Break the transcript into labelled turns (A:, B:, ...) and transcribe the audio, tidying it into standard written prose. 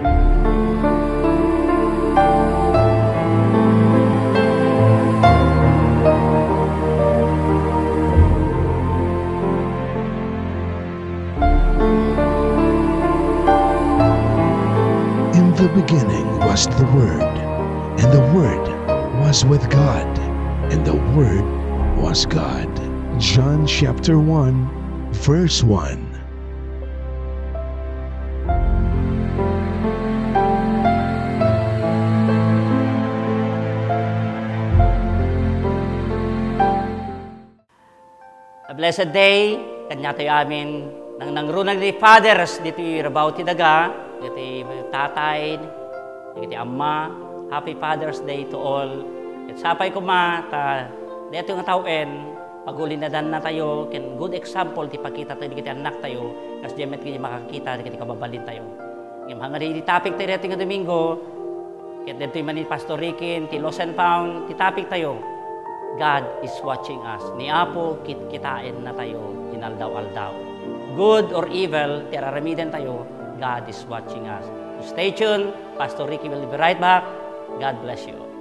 A: In the beginning was the Word, and the Word was with God, and the Word was God. John chapter 1, verse 1.
B: A blessed day, kanya tayo amin nang nangrunang ni fathers dito rabaw ti daga, dito tatay, dito ama. Happy Father's Day to all. At sapay ko ta dito nga tawin, pagulin na dan na tayo, ken good example ti pakita tayo dito anak tayo, kas dimet kini makakita dito kababalin tayo. Ngem hanga di topic tayo dito nga Domingo, ket dito man ni Pastor Rikin, ti Lost and Found, ti topic tayo. God is watching us. Ni Apo, kitain na tayo, inaldaw-aldaw. Good or evil, tiraramidan tayo, God is watching us. So stay tuned. Pastor Ricky will be right back. God bless you.